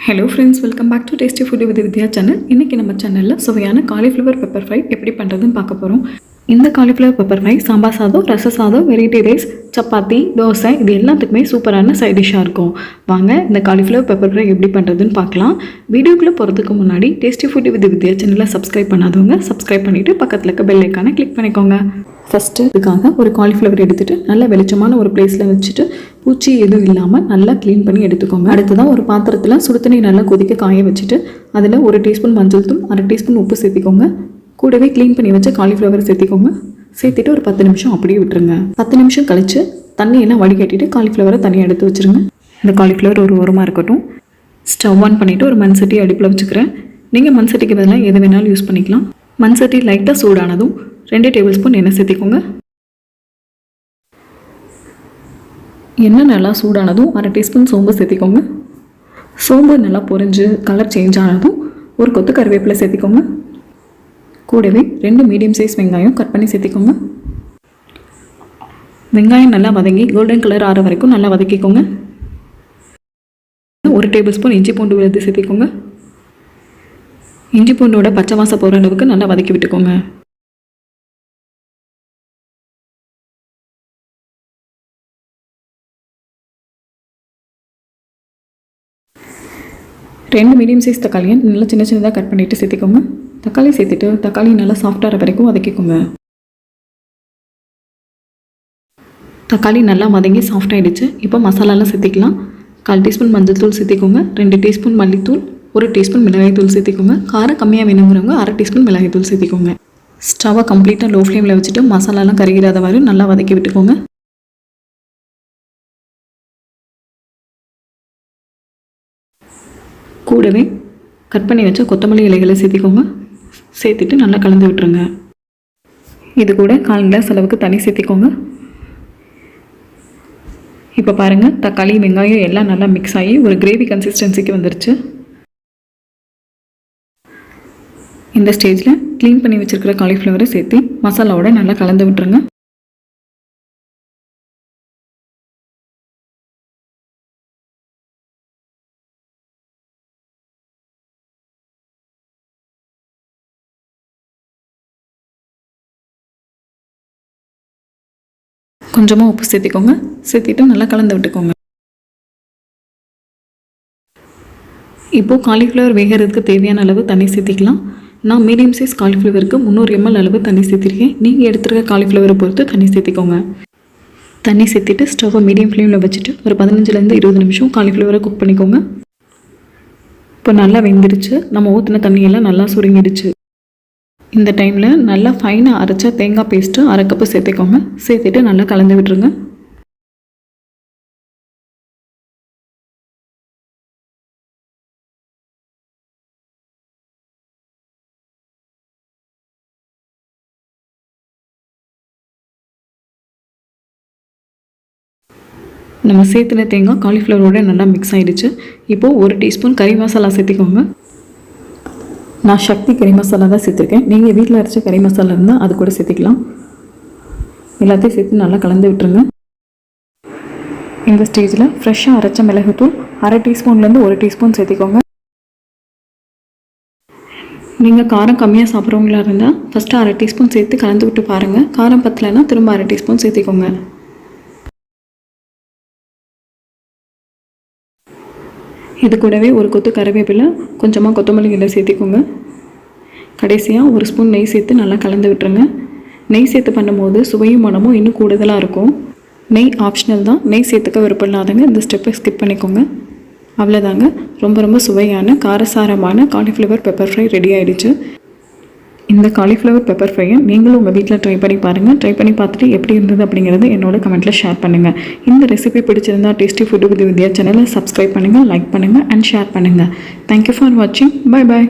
Hello friends, welcome back to tasty food with Vidya channel. இன்றைக்கி நம்ம சேனலில் சுவையான காலிஃப்ளவர் பெப்பர் ஃப்ரை எப்படி பண்ணுறதுன்னு பார்க்க போகிறோம். இந்த காலிஃப்ளவர் பெப்பர் ஃப்ரை சாம்பார் சாதம், ரச சாதம், வெரைட்டி ரைஸ், சப்பாத்தி, தோசை இது எல்லாத்துக்குமே சூப்பரான சைட் டிஷ்ஷாக இருக்கும். வாங்க இந்த காலிஃப்ளவர் பெப்பர் ஃப்ரை எப்படி பண்ணுறதுன்னு பார்க்கலாம். வீடியோக்குள்ளே போகிறதுக்கு முன்னாடி டேஸ்டி ஃபுட் வித் வித்யா சேனலை சப்ஸ்கிரைப் பண்ணாதவங்க சப்ஸ்கிரைப் பண்ணிவிட்டு பக்கத்தில் இருக்க பெல் ஐக்கானை கிளிக் பண்ணிக்கோங்க. ஃபஸ்ட்டு இதுக்காக ஒரு காலிஃப்ளவர் எடுத்துகிட்டு நல்ல வெளிச்சமான ஒரு பிளேஸில் வச்சுட்டு பூச்சி எதுவும் இல்லாமல் நல்லா க்ளீன் பண்ணி எடுத்துக்கோங்க. அடுத்ததான் ஒரு பாத்திரத்தில் சுடு தண்ணி நல்லா கொதிக்க காய வச்சுட்டு அதில் 1 டீஸ்பூன் மஞ்சள் தூள், 1/2 டீஸ்பூன் உப்பு சேர்த்திக்கோங்க. கூடவே க்ளீன் பண்ணி வச்ச காலிஃப்ளவர் சேர்த்திக்கோங்க. சேர்த்துட்டு ஒரு 10 நிமிஷம் அப்படியே விட்டுருங்க. 10 நிமிஷம் கழித்து தண்ணியெல்லாம் வடிகட்டிட்டு காலிஃப்ளவரை தனியாக எடுத்து வச்சுருங்க. இந்த காலிஃப்ளவர் ஒரு ஓரமாக இருக்கட்டும். ஸ்டவ் ஆன் பண்ணிவிட்டு ஒரு மண் சட்டி அடுப்பில் வச்சுக்கிறேன். நீங்கள் மண் சட்டிக்கு பதிலாக எது வேணாலும் யூஸ் பண்ணிக்கலாம். மண் சட்டி லைட்டாக சூடானதும் 2 டேபிள் ஸ்பூன் எண்ணெய் சேர்த்திக்கோங்க. எண்ணெய் நல்லா சூடானதும் 1/2 டீஸ்பூன் சோம்பு சேர்த்திக்கோங்க. சோம்பு நல்லா பொரிஞ்சு கலர் சேஞ்ச் ஆனதும் ஒரு கொத்து கருவேப்பிலை சேர்த்திக்கோங்க. கூடவே 2 மீடியம் சைஸ் வெங்காயம் கட் பண்ணி சேர்த்திக்கோங்க. வெங்காயம் நல்லா வதங்கி கோல்டன் கலர் ஆற வரைக்கும் நல்லா வதக்கிக்கோங்க. 1 டேபிள் ஸ்பூன் இஞ்சி பூண்டு விழுது சேர்த்திக்கோங்க. இஞ்சி பூண்டோட பச்சை வாசம் போகிற அளவுக்கு நல்லா வதக்கி விட்டுக்கோங்க. ரெண்டு மீடியம் சைஸ் தக்காளியை நல்லா சின்ன சின்னதாக கட் பண்ணிவிட்டு சேர்த்திக்கோங்க. தக்காளி சேர்த்துட்டு தக்காளி நல்லா சாஃப்டாகிற வரைக்கும் வதக்கிக்கோங்க. தக்காளி நல்லா வதங்கி சாஃப்டாகிடுச்சு. இப்போ மசாலாலாம் சேர்த்திக்கலாம். 1/4 டீஸ்பூன் மஞ்சள் தூள் சேர்த்திக்கோங்க. 2 டீஸ்பூன் மல்லித்தூள், 1 டீஸ்பூன் மிளகாய் தூள் சேர்த்திக்கோங்க. காரம் கம்மியாக வேணுங்கிறவங்க 1/2 டீஸ்பூன் மிளகாய் தூள் சேர்த்திக்கோங்க. ஸ்டவ்வை கம்ப்ளீட்டாக லோ ஃப்ளேமில் வச்சுட்டு மசாலாலாம் கருகிடாதவாறு நல்லா வதக்கி விட்டுக்கோங்க. கூடவே கட் பண்ணி வச்ச கொத்தமல்லி இலைகளை சேர்த்திக்கோங்க. சேர்த்துட்டு நல்லா கலந்து விட்டுருங்க. இது கூட 1/4 கிளாஸ் அளவுக்கு தண்ணி சேர்த்திக்கோங்க. இப்போ பாருங்கள், தக்காளி வெங்காயம் எல்லாம் நல்லா மிக்ஸ் ஆகி ஒரு கிரேவி கன்சிஸ்டன்சிக்கு வந்துருச்சு. இந்த ஸ்டேஜில் க்ளீன் பண்ணி வச்சுருக்கிற காலிஃப்ளவரை சேர்த்து மசாலாவோட நல்லா கலந்து விட்டுருங்க. கொஞ்சமாக உப்பு சேர்த்திக்கோங்க. சேர்த்திட்டு நல்லா கலந்து விட்டுக்கோங்க. இப்போது காலிஃப்ளவர் வேகிறதுக்கு தேவையான அளவு தண்ணி சேர்த்திக்கலாம். நான் மீடியம் சைஸ் காலிஃப்ளவருக்கு 300 ml அளவு தண்ணி சேர்த்திருக்கேன். நீங்கள் எடுத்துருக்க காலிஃப்ளவரை பொறுத்து தண்ணி சேர்த்திக்கோங்க. தண்ணி சேர்த்திட்டு ஸ்டவ்வை மீடியம் ஃப்ளேமில் வச்சுட்டு ஒரு 15 to 20 நிமிஷம் காலிஃப்ளவரை குக் பண்ணிக்கோங்க. இப்போ நல்லா வெந்துடுச்சு. நம்ம ஊற்றின தண்ணியெல்லாம் நல்லா சுருங்கிடுச்சு. இந்த டைமில் நல்லா ஃபைனாக அரைச்ச தேங்காய் பேஸ்ட்டு 1/2 கப்பு சேர்த்துக்கோங்க. சேர்த்துட்டு நல்லா கலந்து விட்டுருங்க. நம்ம சேர்த்துன தேங்காய் காலிஃப்ளவரோட நல்லா மிக்ஸ் ஆகிடுச்சு. இப்போது 1 டீஸ்பூன் கறி மசாலா சேர்த்திக்கோங்க. நான் சக்தி கறி மசாலா தான் சேர்த்துருக்கேன். நீங்கள் வீட்டில் அரைச்ச கறி மசாலா இருந்தால் அது கூட சேர்த்திக்கலாம். எல்லாத்தையும் சேர்த்து நல்லா கலந்து விட்டுருங்க. இந்த ஸ்டேஜில் ஃப்ரெஷ்ஷாக அரைச்ச மிளகுத்தூள் 1/2 டீஸ்பூன்லேருந்து 1 டீஸ்பூன் சேர்த்திக்கோங்க. நீங்கள் காரம் கம்மியாக சாப்பிட்றவங்களா இருந்தால் ஃபஸ்ட்டு 1/2 டீஸ்பூன் சேர்த்து கலந்து விட்டு பாருங்கள். காரம் பத்தலைன்னா திரும்ப 1/2 டீஸ்பூன் சேர்த்திக்கோங்க. இது கூடவே ஒரு கொத்து கருவேப்பிலை, கொஞ்சமாக கொத்தமல்லி இலை சேர்த்திக்கோங்க. கடைசியாக 1 ஸ்பூன் நெய் சேர்த்து நல்லா கலந்து விட்டுருங்க. நெய் சேர்த்து பண்ணும்போது சுவையும் மனமும் இன்னும் கூடுதலாக இருக்கும். நெய் ஆப்ஷனல் தான். நெய் சேர்த்துக்க விருப்பம் இல்லாதவங்க இந்த ஸ்டெப்பை ஸ்கிப் பண்ணிக்கோங்க. அவ்வளோதாங்க, ரொம்ப சுவையான காரசாரமான காலிஃப்ளவர் பெப்பர் ஃப்ரை ரெடி ஆகிடுச்சு. இந்த காலிஃப்ளவர் பெப்பர் ஃப்ரையை நீங்களும் உங்கள் வீட்டில் ட்ரை பண்ணி பாருங்கள். ட்ரை பண்ணி பார்த்துட்டு எப்படி இருந்தது அப்படிங்கிறது என்னோட கமெண்ட்டில் ஷேர் பண்ணுங்கள். இந்த ரெசிபி பிடிச்சிருந்தால் டேஸ்டி ஃபுட் வித் வித்யா சேனலை சப்ஸ்கிரைப் பண்ணுங்கள், லைக் பண்ணுங்கள் அண்ட் ஷேர் பண்ணுங்கள். தேங்க்யூ ஃபார் வாட்சிங். பை.